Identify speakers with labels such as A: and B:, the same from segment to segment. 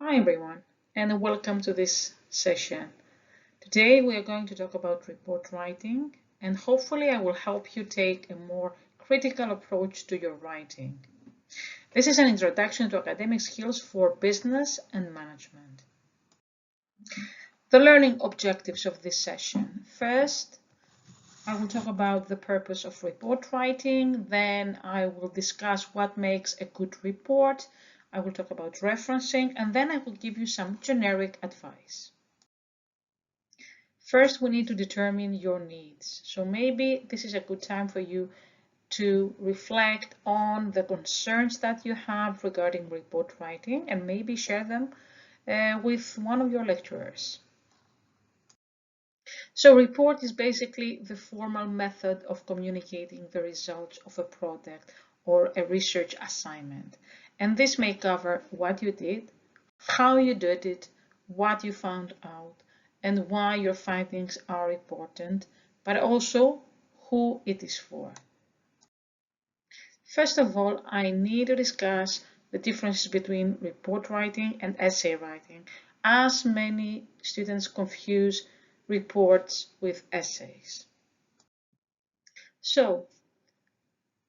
A: Hi everyone, and welcome to this session. Today we are going to talk about report writing, and hopefully I will help you take a more critical approach to your writing. This is an introduction to academic skills for business and management. The learning objectives of this session. First, I will talk about the purpose of report writing, then I will discuss what makes a good report, I will talk about referencing, and then I will give you some generic advice. First, we need to determine your needs. So maybe this is a good time for you to reflect on the concerns that you have regarding report writing and maybe share them with one of your lecturers. So report is basically the formal method of communicating the results of a project or a research assignment. And this may cover what you did, how you did it, what you found out, and why your findings are important, but also who it is for. First of all, I need to discuss the differences between report writing and essay writing, as many students confuse reports with essays. So,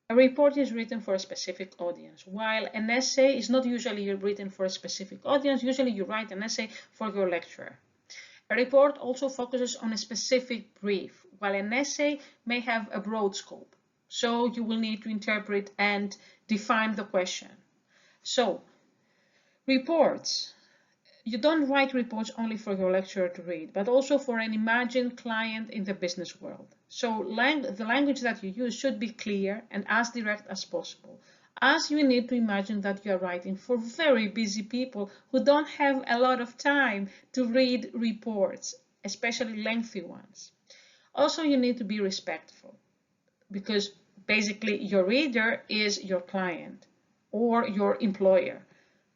A: a report is written for a specific audience, while an essay is not usually written for a specific audience. Usually you write an essay for your lecturer. A report also focuses on a specific brief, while an essay may have a broad scope. So you will need to interpret and define the question. So, reports. You don't write reports only for your lecturer to read, but also for an imagined client in the business world. So the language that you use should be clear and as direct as possible, as you need to imagine that you are writing for very busy people who don't have a lot of time to read reports, especially lengthy ones. Also, you need to be respectful because basically your reader is your client or your employer.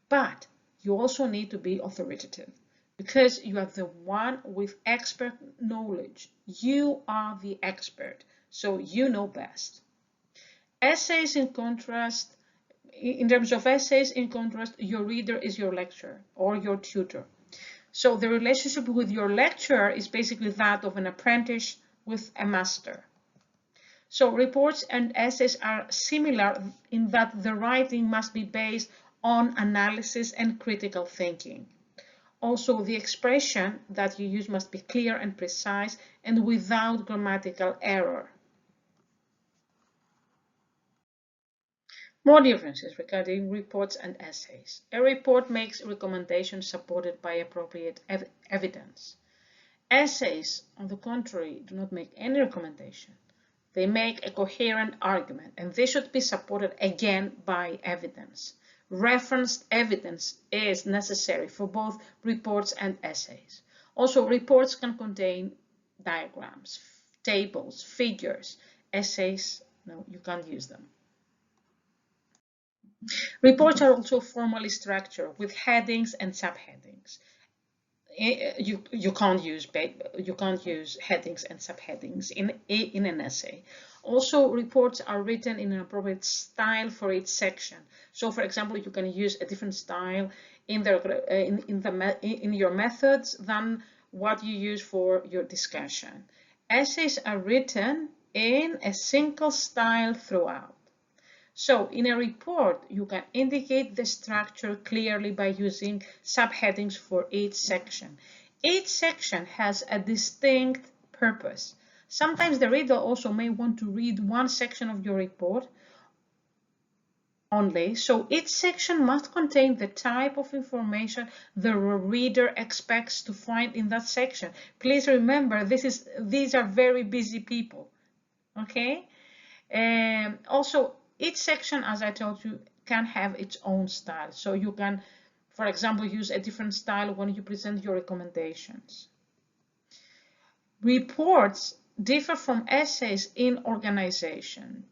A: But you also need to be authoritative because you are the one with expert knowledge. You are the expert, so you know best. Essays, in contrast, in terms of essays, in contrast, your reader is your lecturer or your tutor. So the relationship with your lecturer is basically that of an apprentice with a master. So reports and essays are similar in that the writing must be based on analysis and critical thinking. Also, the expression that you use must be clear and precise and without grammatical error. More differences regarding reports and essays. A report makes recommendations supported by appropriate evidence. Essays, on the contrary, do not make any recommendation. They make a coherent argument, and they should be supported again by evidence. Referenced evidence is necessary for both reports and essays. Also, reports can contain diagrams, tables, figures. Essays, no, you can't use them. Reports are also formally structured with headings and subheadings. You can't use headings and subheadings in an essay. Also, reports are written in an appropriate style for each section. So, for example, you can use a different style in your methods than what you use for your discussion. Essays are written in a single style throughout. So in a report, you can indicate the structure clearly by using subheadings for each section. Each section has a distinct purpose. Sometimes the reader also may want to read one section of your report only, so each section must contain the type of information the reader expects to find in that section. Please remember, these are very busy people, okay? Also, each section, as I told you, can have its own style. So you can, for example, use a different style when you present your recommendations. Reports differ from essays in organization,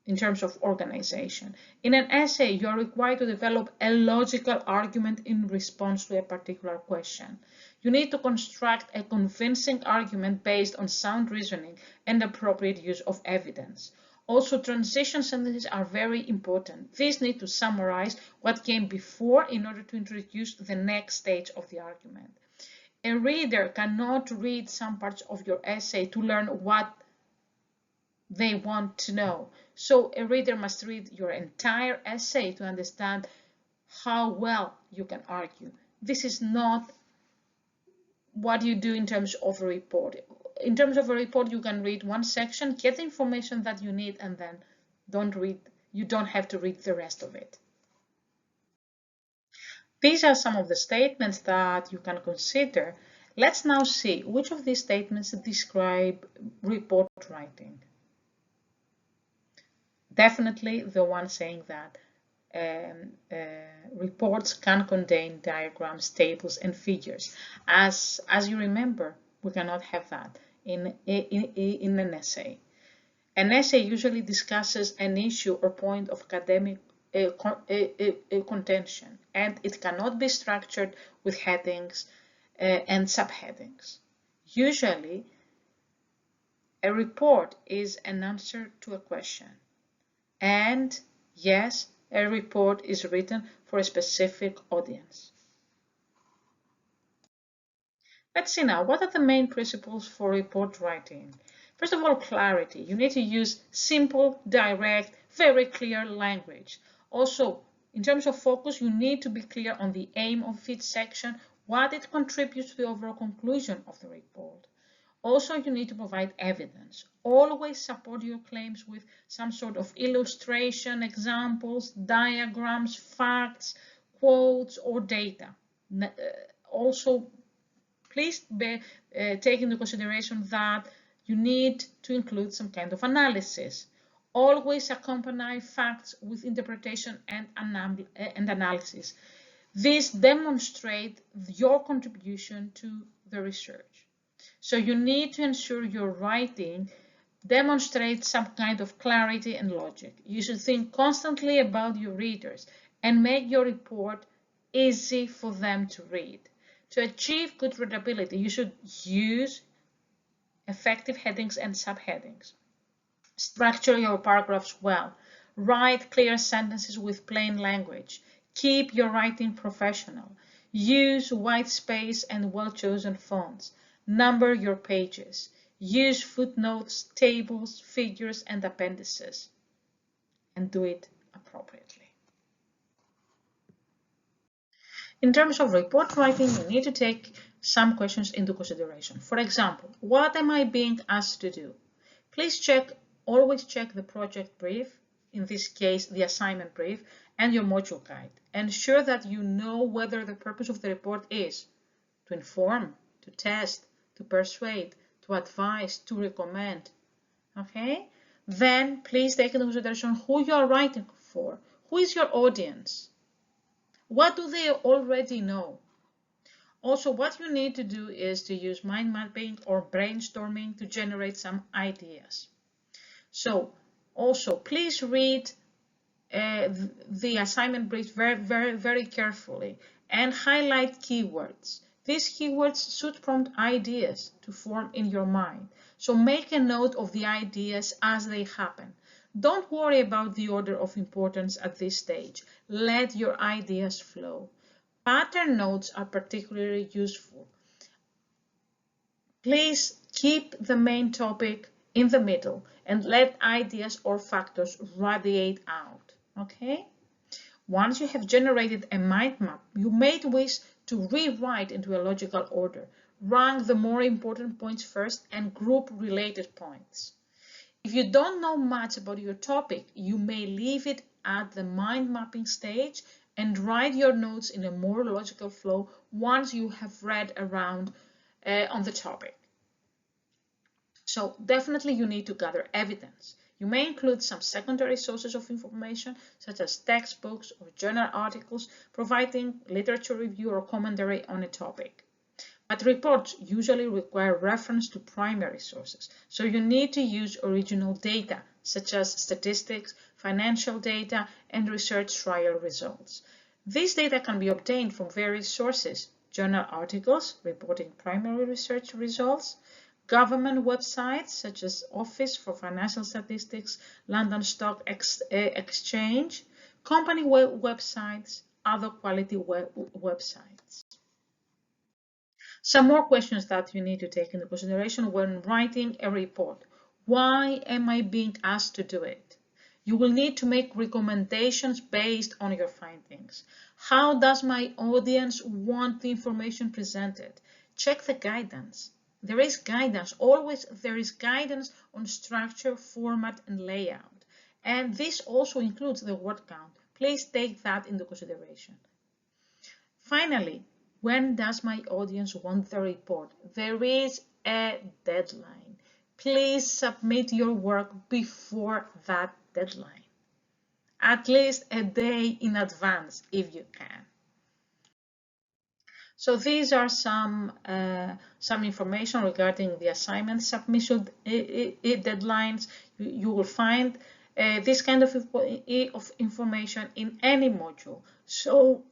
A: in terms of organization. In an essay, you are required to develop a logical argument in response to a particular question. You need to construct a convincing argument based on sound reasoning and appropriate use of evidence. Also, transition sentences are very important. These need to summarize what came before in order to introduce the next stage of the argument. A reader cannot read some parts of your essay to learn what they want to know. So a reader must read your entire essay to understand how well you can argue. This is not what you do in terms of a report. In terms of a report, you can read one section, get the information that you need, and then you don't have to read the rest of it. These are some of the statements that you can consider. Let's now see which of these statements describe report writing. Definitely the one saying that reports can contain diagrams, tables, and figures. As you remember, we cannot have that in an essay. An essay usually discusses an issue or point of academic contention, and it cannot be structured with headings and subheadings. Usually, a report is an answer to a question. And yes, a report is written for a specific audience. Let's see now, what are the main principles for report writing? First of all, clarity. You need to use simple, direct, very clear language. Also, in terms of focus, you need to be clear on the aim of each section, what it contributes to the overall conclusion of the report. Also, you need to provide evidence. Always support your claims with some sort of illustration, examples, diagrams, facts, quotes, or data. Also, please take into consideration that you need to include some kind of analysis. Always accompany facts with interpretation and analysis. These demonstrate your contribution to the research. So you need to ensure your writing demonstrates some kind of clarity and logic. You should think constantly about your readers and make your report easy for them to read. To achieve good readability, you should use effective headings and subheadings. Structure your paragraphs well. Write clear sentences with plain language. Keep your writing professional. Use white space and well-chosen fonts. Number your pages. Use footnotes, tables, figures, and appendices. And do it appropriately. In terms of report writing, you need to take some questions into consideration. For example, what am I being asked to do? Please always check the project brief, in this case the assignment brief, and your module guide. Ensure that you know whether the purpose of the report is to inform, to test, to persuade, to advise, to recommend. Okay? Then please take into consideration who you are writing for. Who is your audience? What do they already know? Also, what you need to do is to use mind mapping or brainstorming to generate some ideas. So, also, please read the assignment brief very carefully and highlight keywords. These keywords should prompt ideas to form in your mind. So make a note of the ideas as they happen. Don't worry about the order of importance at this stage. Let your ideas flow. Pattern notes are particularly useful. Please keep the main topic in the middle and let ideas or factors radiate out. Okay? Once you have generated a mind map, you may wish to rewrite into a logical order. Rank the more important points first and group related points. If you don't know much about your topic, you may leave it at the mind mapping stage and write your notes in a more logical flow once you have read around on the topic. So definitely you need to gather evidence. You may include some secondary sources of information, such as textbooks or journal articles, providing literature review or commentary on a topic. But reports usually require reference to primary sources, so you need to use original data, such as statistics, financial data, and research trial results. These data can be obtained from various sources: journal articles reporting primary research results, government websites such as Office for Financial Statistics, London Stock Exchange, company websites, other quality websites. Some more questions that you need to take into consideration when writing a report. Why am I being asked to do it? You will need to make recommendations based on your findings. How does my audience want the information presented? Check the guidance. There is guidance. Always there is guidance on structure, format, and layout. And this also includes the word count. Please take that into consideration. Finally, when does my audience want the report? There is a deadline. Please submit your work before that deadline, at least a day in advance if you can. So these are some information regarding the assignment submission deadlines. You will find this kind of information in any module. So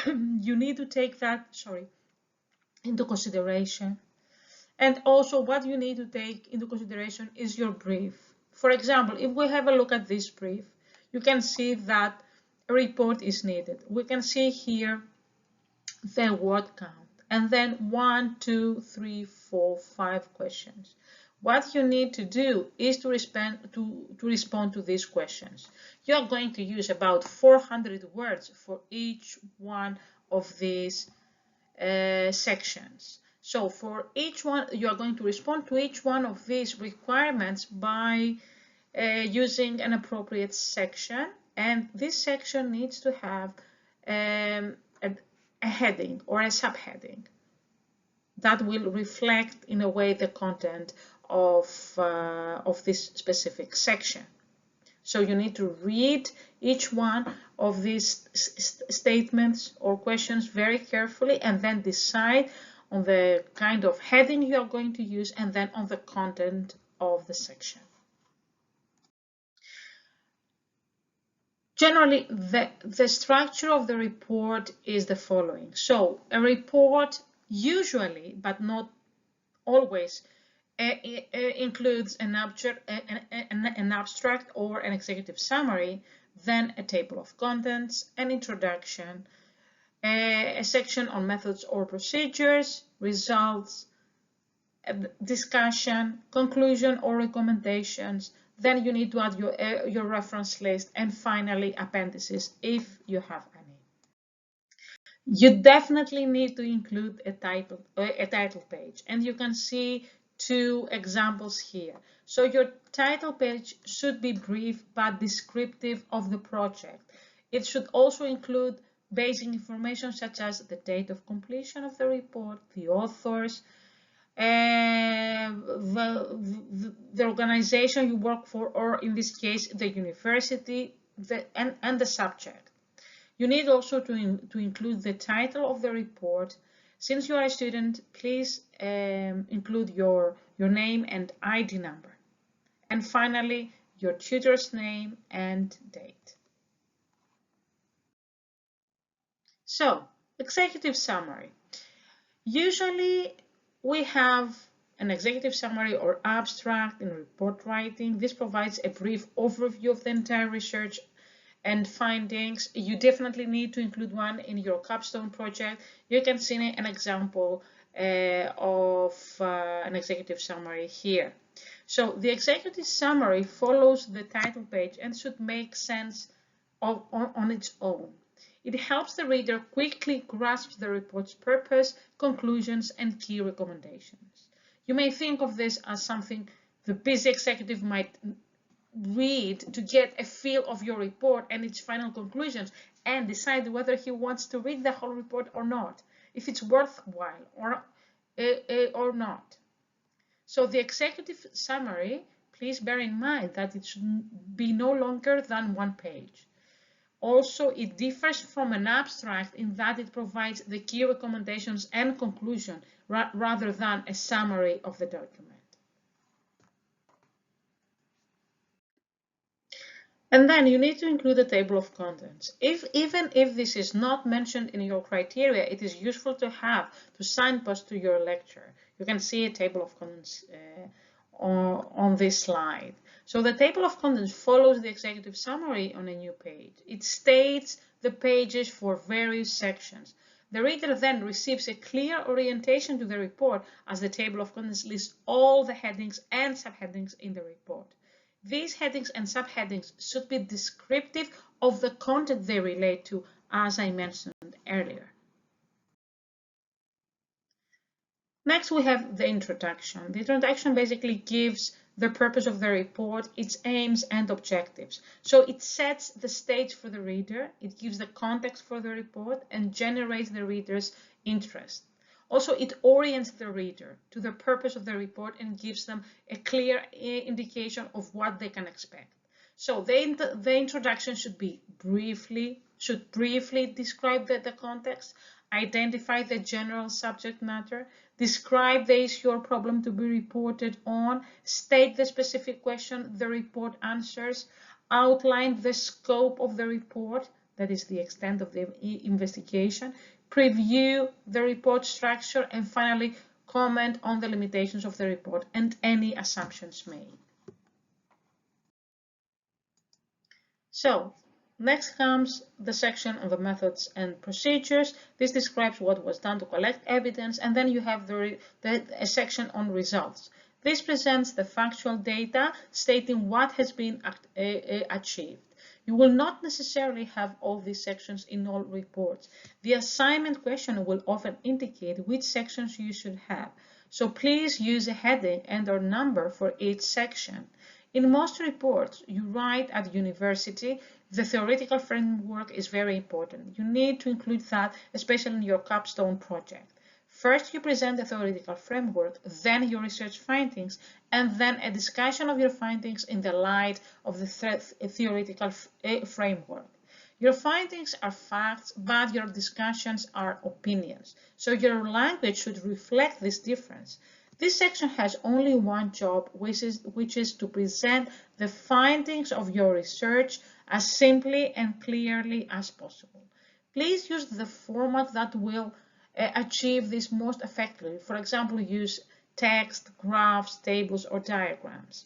A: you need to take that, into consideration. And also what you need to take into consideration is your brief. For example, if we have a look at this brief, you can see that a report is needed. We can see here the word count, and then 1, 2, 3, 4, 5 questions. What you need to do is to respond to these questions. You are going to use about 400 words for each one of these sections. So for each one, you are going to respond to each one of these requirements by using an appropriate section, and this section needs to have a heading or a subheading that will reflect in a way the content of this specific section. So you need to read each one of these statements or questions very carefully, and then decide on the kind of heading you are going to use, and then on the content of the section. Generally, the structure of the report is the following. So a report usually, but not always, includes an abstract or an executive summary, then a table of contents, an introduction, a section on methods or procedures, results, discussion, conclusion or recommendations. Then you need to add your reference list, and finally appendices if you have any. You definitely need to include a title page, and you can see 2 examples here. So your title page should be brief but descriptive of the project. It should also include basic information such as the date of completion of the report, the authors, the organization you work for, or in this case the university, and the subject. You need also to include the title of the report. Since you are a student, please include your name and ID number. And finally, your tutor's name and date. So, executive summary. Usually, we have an executive summary or abstract in report writing. This provides a brief overview of the entire research and findings. You definitely need to include one in your capstone project. You can see an example of an executive summary here. So the executive summary follows the title page and should make sense on its own. It helps the reader quickly grasp the report's purpose, conclusions, and key recommendations. You may think of this as something the busy executive might read to get a feel of your report and its final conclusions, and decide whether he wants to read the whole report or not, if it's worthwhile or not. So the executive summary, please bear in mind that it should be no longer than 1 page. Also, it differs from an abstract in that it provides the key recommendations and conclusion rather than a summary of the document. And then you need to include a table of contents. Even if this is not mentioned in your criteria, it is useful to have to signpost to your lecturer. You can see a table of contents on this slide. So the table of contents follows the executive summary on a new page. It states the pages for various sections. The reader then receives a clear orientation to the report as the table of contents lists all the headings and subheadings in the report. These headings and subheadings should be descriptive of the content they relate to, as I mentioned earlier. Next, we have the introduction. The introduction basically gives the purpose of the report, its aims and objectives. So it sets the stage for the reader, it gives the context for the report, and generates the reader's interest. Also, it orients the reader to the purpose of the report and gives them a clear indication of what they can expect. So the introduction should briefly describe the context, identify the general subject matter, describe the issue or problem to be reported on, state the specific question the report answers, outline the scope of the report, that is the extent of the investigation, preview the report structure, and finally comment on the limitations of the report and any assumptions made. So, next comes the section on the methods and procedures. This describes what was done to collect evidence, and then you have a section on results. This presents the factual data stating what has been achieved. You will not necessarily have all these sections in all reports. The assignment question will often indicate which sections you should have. So please use a heading and/or number for each section. In most reports you write at university, the theoretical framework is very important. You need to include that, especially in your capstone project. First, you present the theoretical framework, then your research findings, and then a discussion of your findings in the light of the theoretical framework. Your findings are facts, but your discussions are opinions. So your language should reflect this difference. This section has only one job, which is to present the findings of your research as simply and clearly as possible. Please use the format that will achieve this most effectively. For example, use text, graphs, tables, or diagrams.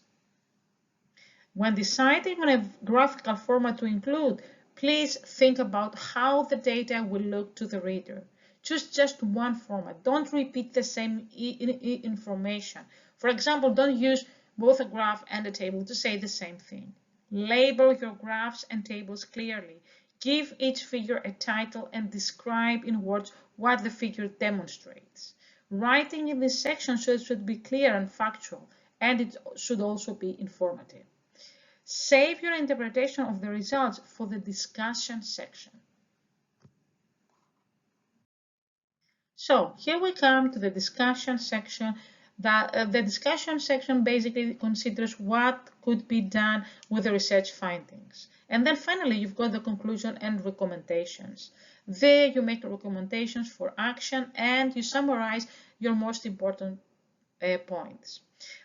A: When deciding on a graphical format to include, please think about how the data will look to the reader. Choose just one format. Don't repeat the same information. For example, don't use both a graph and a table to say the same thing. Label your graphs and tables clearly. Give each figure a title and describe in words what the figure demonstrates. Writing in this section should be clear and factual, and it should also be informative. Save your interpretation of the results for the discussion section. So here we come to the discussion section. The discussion section basically considers what could be done with the research findings. And then finally, you've got the conclusion and recommendations. There you make recommendations for action and you summarize your most important points.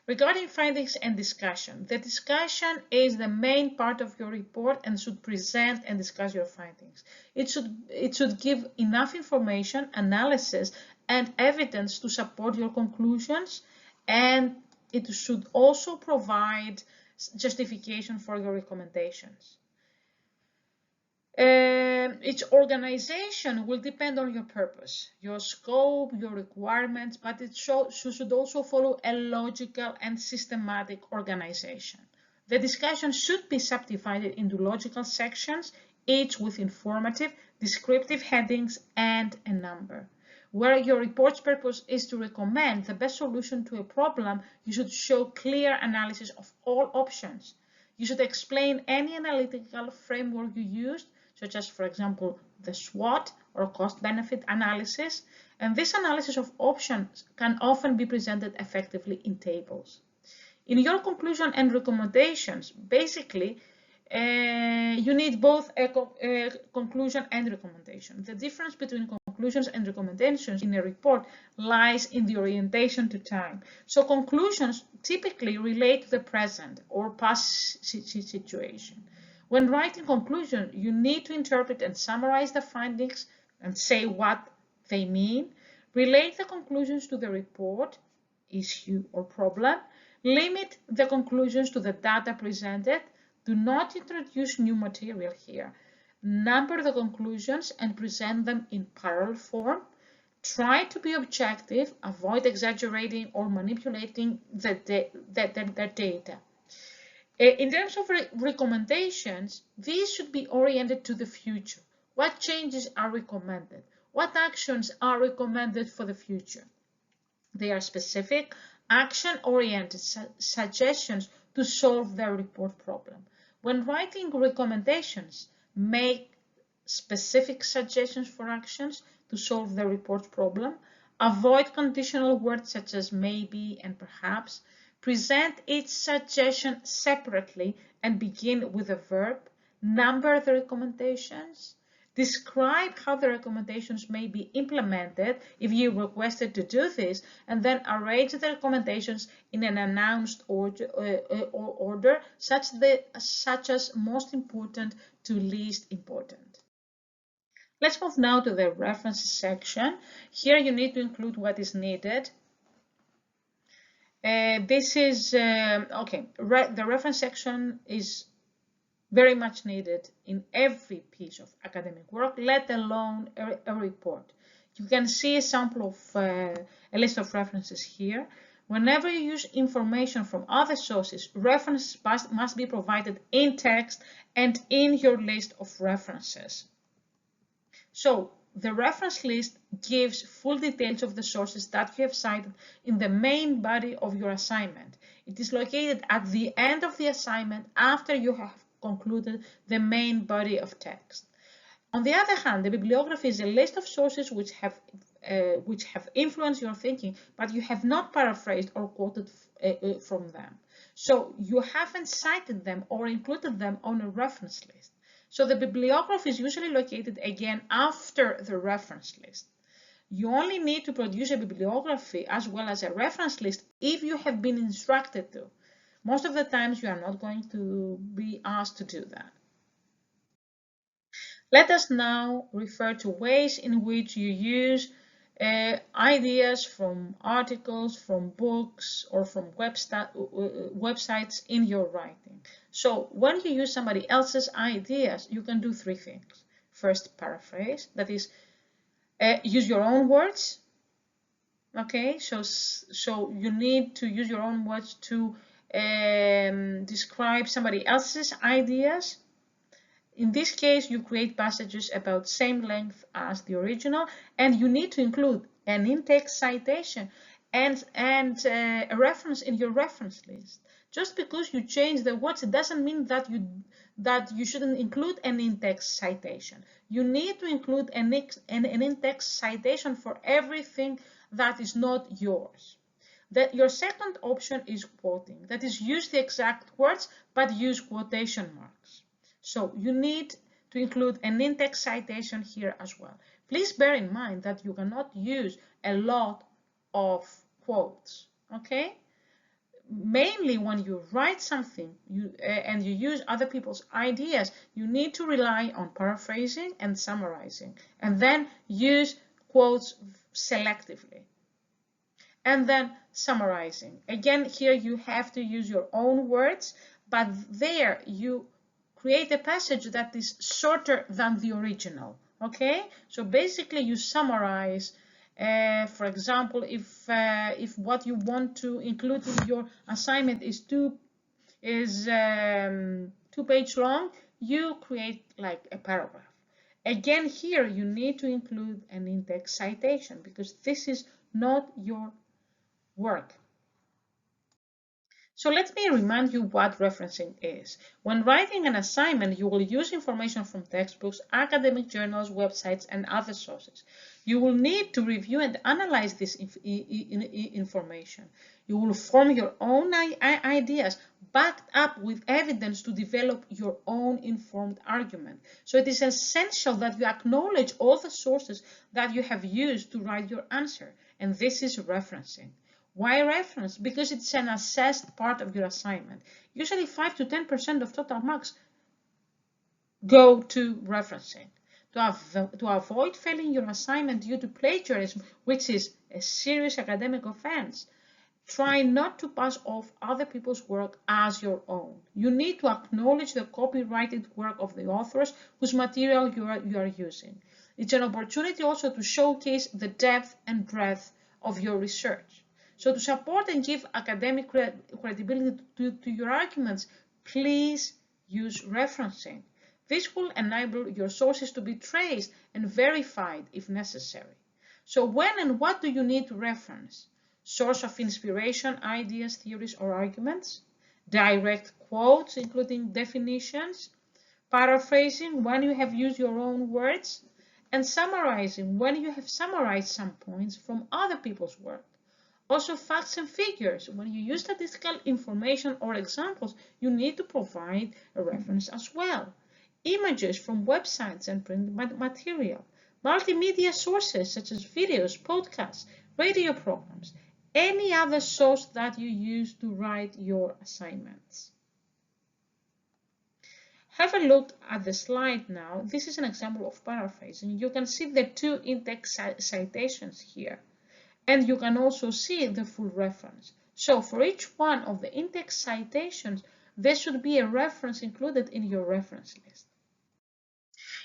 A: Regarding findings and discussion, the discussion is the main part of your report and should present and discuss your findings. It should give enough information, analysis, and evidence to support your conclusions, and it should also provide justification for your recommendations. Each organization will depend on your purpose, your scope, your requirements, but it should also follow a logical and systematic organization. The discussion should be subdivided into logical sections, each with informative, descriptive headings and a number. Where your report's purpose is to recommend the best solution to a problem, you should show clear analysis of all options. You should explain any analytical framework you used, such as, for example, the SWOT or cost-benefit analysis, and this analysis of options can often be presented effectively in tables. In your conclusion and recommendations, basically, you need both a conclusion and recommendation. The difference between conclusions and recommendations in a report lies in the orientation to time. So conclusions typically relate to the present or past situation. When writing conclusion, you need to interpret and summarize the findings and say what they mean. Relate the conclusions to the report issue or problem. Limit the conclusions to the data presented. Do not introduce new material here. Number the conclusions and present them in parallel form. Try to be objective, avoid exaggerating or manipulating the data. In terms of recommendations, these should be oriented to the future. What changes are recommended? What actions are recommended for the future? They are specific, action-oriented suggestions to solve the report problem. When writing recommendations, make specific suggestions for actions to solve the report problem. Avoid conditional words such as maybe and perhaps. Present each suggestion separately and begin with a verb. Number the recommendations. Describe how the recommendations may be implemented if you requested to do this, and then arrange the recommendations in an announced order such as most important to least important. Let's move now to the references section. Here you need to include what is needed. The reference section is very much needed in every piece of academic work, let alone a report. You can see a sample of a list of references here. Whenever you use information from other sources, references must be provided in text and in your list of references. So the reference list gives full details of the sources that you have cited in the main body of your assignment. It is located at the end of the assignment after you have concluded the main body of text. On the other hand, the bibliography is a list of sources which have influenced your thinking, but you have not paraphrased or quoted from them. So you haven't cited them or included them on a reference list. So the bibliography is usually located again after the reference list. You only need to produce a bibliography as well as a reference list if you have been instructed to. Most of the times you are not going to be asked to do that. Let us now refer to ways in which you use ideas from articles, from books, or from websites in your writing. So when you use somebody else's ideas, you can do three things. First, paraphrase, that is, use your own words. Okay, so you need to use your own words to describe somebody else's ideas. In this case, you create passages about same length as the original, and you need to include an in-text citation and a reference in your reference list. Just because you change the words, it doesn't mean that you shouldn't include an in-text citation. You need to include an in-text citation for everything that is not yours. Your second option is quoting. That is, use the exact words, but use quotation marks. So you need to include an in-text citation here as well. Please bear in mind that you cannot use a lot of quotes, okay? Mainly when you write something and you use other people's ideas, you need to rely on paraphrasing and summarizing, and then use quotes selectively. And then summarizing. Again, here you have to use your own words, but there you create a passage that is shorter than the original, okay? So basically you summarize, for example, if what you want to include in your assignment is two page long, you create like a paragraph. Again, here you need to include an in-text citation because this is not your work. So let me remind you what referencing is. When writing an assignment, you will use information from textbooks, academic journals, websites, and other sources. You will need to review and analyze this information. You will form your own ideas, backed up with evidence to develop your own informed argument. So it is essential that you acknowledge all the sources that you have used to write your answer, and this is referencing. Why reference? Because it's an assessed part of your assignment. Usually 5 to 10% of total marks go to referencing. To avoid failing your assignment due to plagiarism, which is a serious academic offense, Try not to pass off other people's work as your own. You need to acknowledge the copyrighted work of the authors whose material you are using. It's an opportunity also to showcase the depth and breadth of your research. So to support and give academic credibility to your arguments, please use referencing. This will enable your sources to be traced and verified if necessary. So when and what do you need to reference? Source of inspiration, ideas, theories, or arguments, direct quotes, including definitions, paraphrasing when you have used your own words, and summarizing when you have summarized some points from other people's work. Also, facts and figures. When you use statistical information or examples, you need to provide a reference as well. Images from websites and print material. Multimedia sources such as videos, podcasts, radio programs, any other source that you use to write your assignments. Have a look at the slide now. This is an example of paraphrasing. You can see the two in-text citations here, and you can also see the full reference. So for each one of the in-text citations, there should be a reference included in your reference list.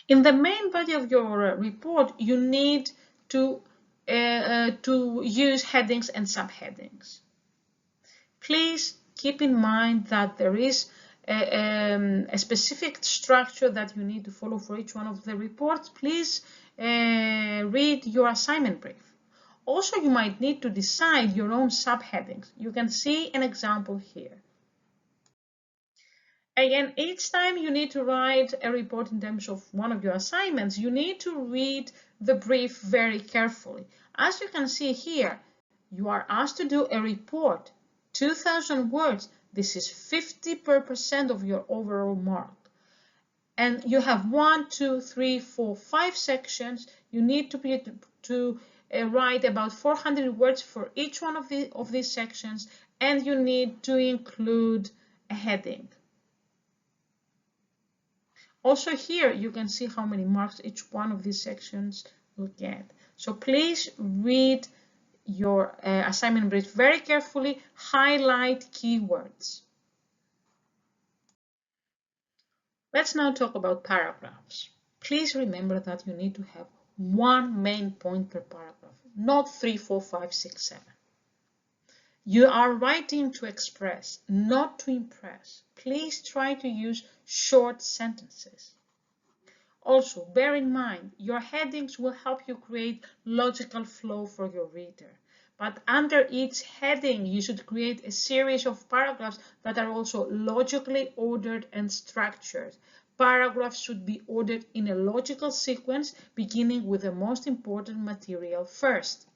A: In the main body of your report, you need to use headings and subheadings. Please keep in mind that there is a specific structure that you need to follow for each one of the reports. Please read your assignment brief. Also, you might need to decide your own subheadings. You can see an example here. Again, each time you need to write a report in terms of one of your assignments, you need to read the brief very carefully. As you can see here, you are asked to do a report, 2,000 words. This is 50% of your overall mark. And you have 1, 2, 3, 4, 5 sections. You need to write about 400 words for each one of these sections, and you need to include a heading. Also here, you can see how many marks each one of these sections will get. So please read your assignment brief very carefully, highlight keywords. Let's now talk about paragraphs. Please remember that you need to have one main point per paragraph, not 3, 4, 5, 6, 7. You are writing to express, not to impress. Please try to use short sentences. Also, bear in mind, your headings will help you create logical flow for your reader. But under each heading, you should create a series of paragraphs that are also logically ordered and structured. Paragraphs should be ordered in a logical sequence, beginning with the most important material first.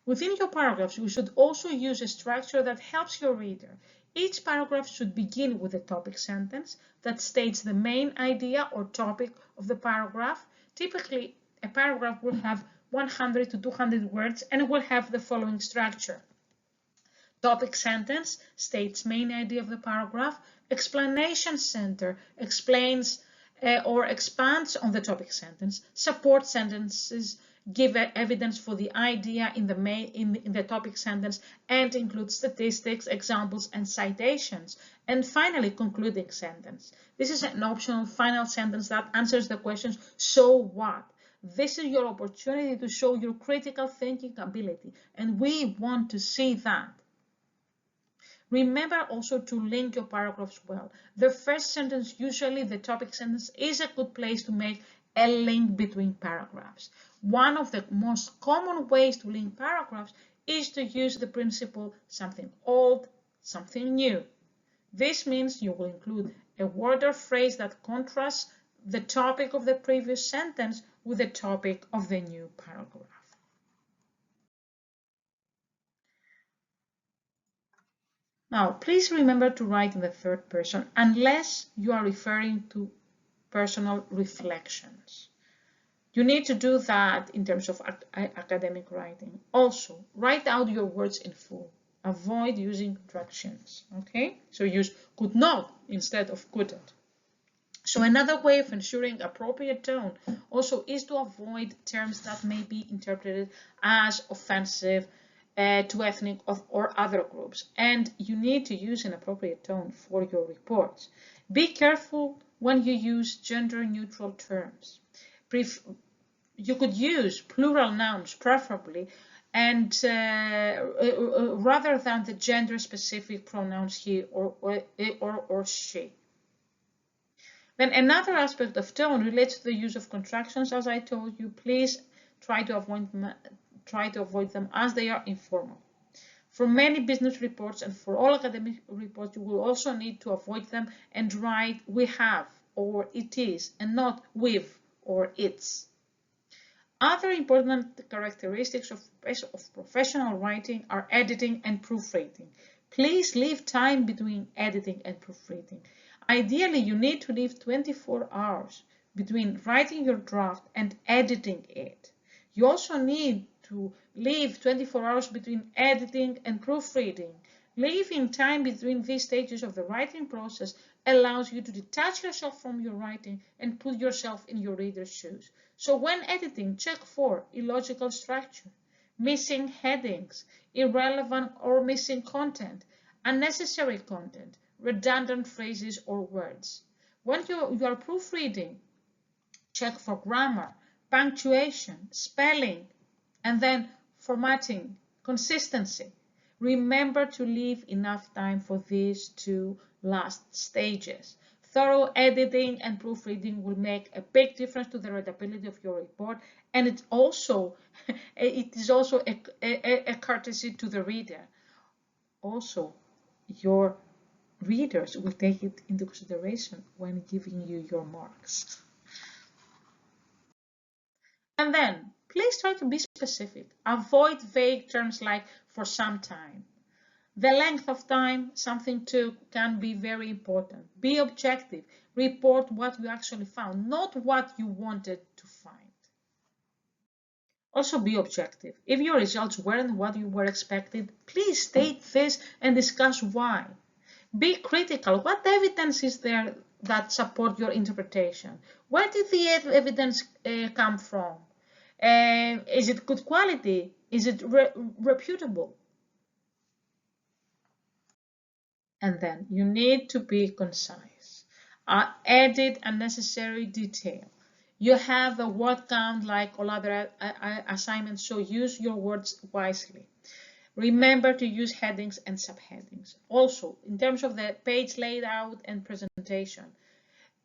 A: Within your paragraphs, you should also use a structure that helps your reader. Each paragraph should begin with a topic sentence that states the main idea or topic of the paragraph. Typically, a paragraph will have 100 to 200 words and will have the following structure. Topic sentence states main idea of the paragraph. Explanation center explains or expands on the topic sentence. Support sentences give evidence for the idea in the topic sentence and include statistics, examples, and citations. And finally, concluding sentence. This is an optional final sentence that answers the questions, so what? This is your opportunity to show your critical thinking ability, and we want to see that. Remember also to link your paragraphs well. The first sentence, usually the topic sentence, is a good place to make a link between paragraphs. One of the most common ways to link paragraphs is to use the principle something old, something new. This means you will include a word or phrase that contrasts the topic of the previous sentence with the topic of the new paragraph. Now, please remember to write in the third person unless you are referring to personal reflections. You need to do that in terms of academic writing. Also, write out your words in full. Avoid using contractions, okay? So use could not instead of couldn't. So another way of ensuring appropriate tone also is to avoid terms that may be interpreted as offensive to ethnic or other groups, and you need to use an appropriate tone for your reports. Be careful when you use gender-neutral terms. You could use plural nouns preferably, and rather than the gender-specific pronouns he or she. Then another aspect of tone relates to the use of contractions. As I told you, please try to avoid them as they are informal. For many business reports and for all academic reports, you will also need to avoid them and write we have or it is and not we've or it's. Other important characteristics of professional writing are editing and proofreading. Please leave time between editing and proofreading. Ideally, you need to leave 24 hours between writing your draft and editing it. You also need to leave 24 hours between editing and proofreading. Leaving time between these stages of the writing process allows you to detach yourself from your writing and put yourself in your reader's shoes. So when editing, check for illogical structure, missing headings, irrelevant or missing content, unnecessary content, redundant phrases or words. When you are proofreading, check for grammar, punctuation, spelling, and then formatting, consistency. Remember to leave enough time for these two last stages. Thorough editing and proofreading will make a big difference to the readability of your report, and it is also a courtesy to the reader. Also, your readers will take it into consideration when giving you your marks. And then, please try to be specific. Avoid vague terms like for some time. The length of time something took can be very important. Be objective. Report what you actually found, not what you wanted to find. Also be objective. If your results weren't what you were expected, please state this and discuss why. Be critical. What evidence is there that support your interpretation? Where did the evidence come from? Is it good quality? Is it reputable? And then you need to be concise. Edit unnecessary detail. You have a word count like all other assignments, so use your words wisely. Remember to use headings and subheadings. Also, in terms of the page layout and presentation,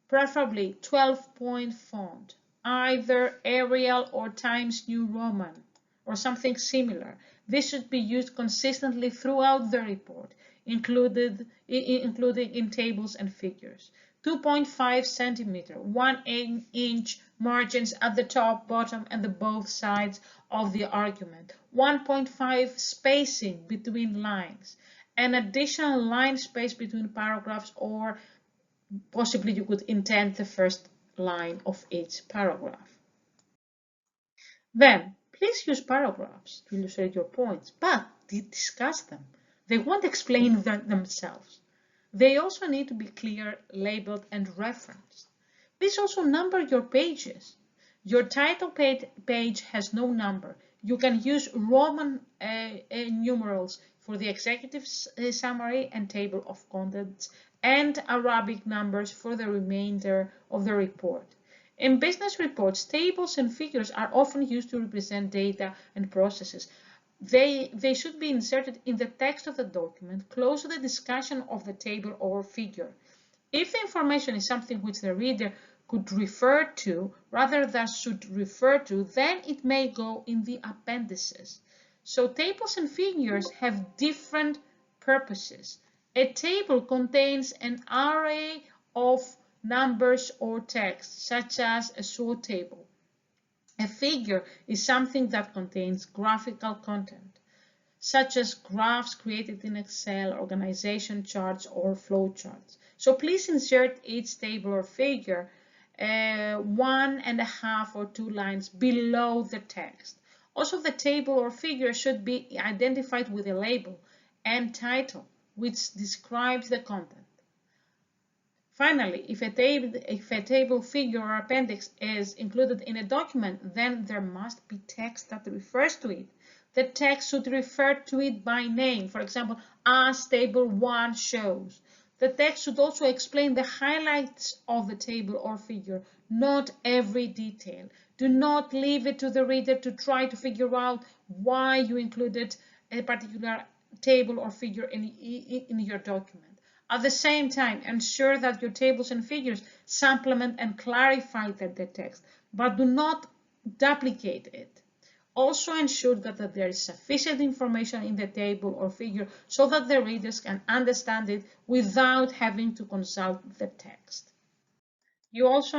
A: preferably 12-point font, either Arial or Times New Roman or something similar. This should be used consistently throughout the report, including in tables and figures. 2.5 centimeter, 1 inch margins at the top, bottom, and the both sides of the argument. 1.5 spacing between lines. An additional line space between paragraphs, or possibly you could indent the first line of each paragraph. Then, please use paragraphs to illustrate your points, but discuss them. They won't explain themselves. They also need to be clear, labeled, and referenced. Please also number your pages. Your title page has no number. You can use Roman numerals for the executive summary and table of contents, and Arabic numbers for the remainder of the report. In business reports, tables and figures are often used to represent data and processes. They should be inserted in the text of the document, close to the discussion of the table or figure. If the information is something which the reader could refer to rather than should refer to, then it may go in the appendices. So tables and figures have different purposes. A table contains an array of numbers or text, such as a sort table. A figure is something that contains graphical content, such as graphs created in Excel, organization charts, or flow charts. So please insert each table or figure 1.5 or 2 lines below the text. Also, the table or figure should be identified with a label and title, which describes the content. Finally, if a table, figure, or appendix is included in a document, then there must be text that refers to it. The text should refer to it by name, for example, as table 1 shows. The text should also explain the highlights of the table or figure, not every detail. Do not leave it to the reader to try to figure out why you included a particular table or figure in your document. At the same time, ensure that your tables and figures supplement and clarify the text, but do not duplicate it. Also ensure that there is sufficient information in the table or figure so that the readers can understand it without having to consult the text. You also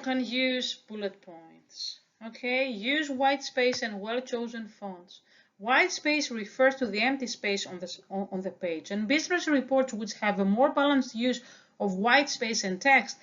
A: can use bullet points. Okay, use white space and well-chosen fonts. White space refers to the empty space on the page, and business reports which have a more balanced use of white space and text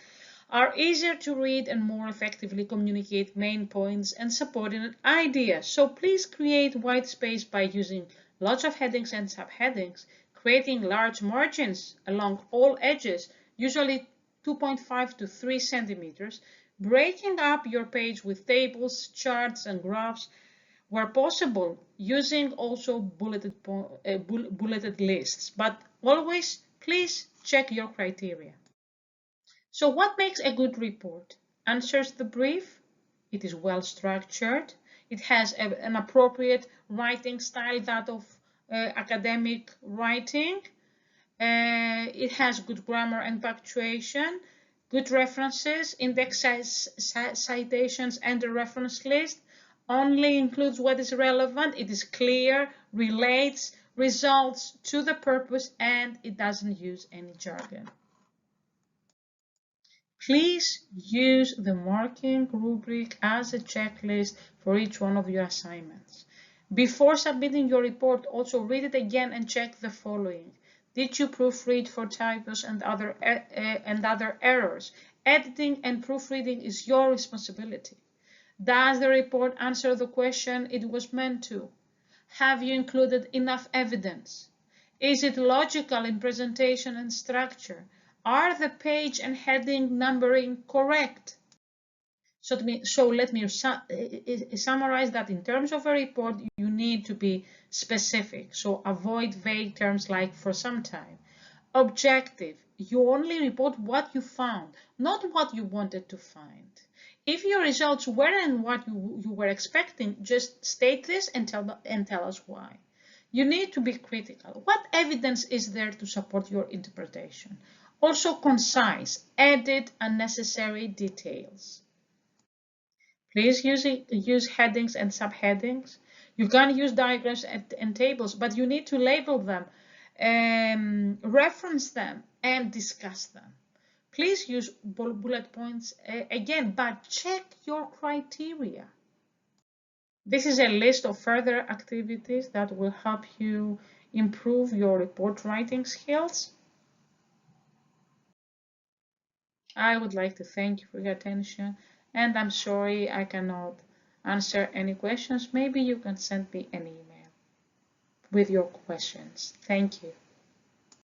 A: are easier to read and more effectively communicate main points and supporting ideas. So please create white space by using lots of headings and subheadings, creating large margins along all edges, usually 2.5 to 3 centimeters, breaking up your page with tables, charts, and graphs, where possible, using also bulleted lists, but always please check your criteria. So what makes a good report? Answers the brief, it is well structured, it has an appropriate writing style, that of academic writing, it has good grammar and punctuation, good references, index citations, and a reference list, only includes what is relevant, it is clear, relates results to the purpose, and it doesn't use any jargon. Please use the marking rubric as a checklist for each one of your assignments. Before submitting your report, also read it again and check the following. Did you proofread for typos and other errors? Editing and proofreading is your responsibility. Does the report answer the question it was meant to? Have you included enough evidence? Is it logical in presentation and structure? Are the page and heading numbering correct? So let me summarize that in terms of a report, you need to be specific. So avoid vague terms like for some time. Objective, you only report what you found, not what you wanted to find. If your results weren't what you were expecting, just state this and tell us why. You need to be critical. What evidence is there to support your interpretation? Also concise, edit unnecessary details. Please use headings and subheadings. You can use diagrams and tables, but you need to label them, reference them, and discuss them. Please use bullet points again, but check your criteria. This is a list of further activities that will help you improve your report writing skills. I would like to thank you for your attention, and I'm sorry I cannot answer any questions. Maybe you can send me an email with your questions. Thank you.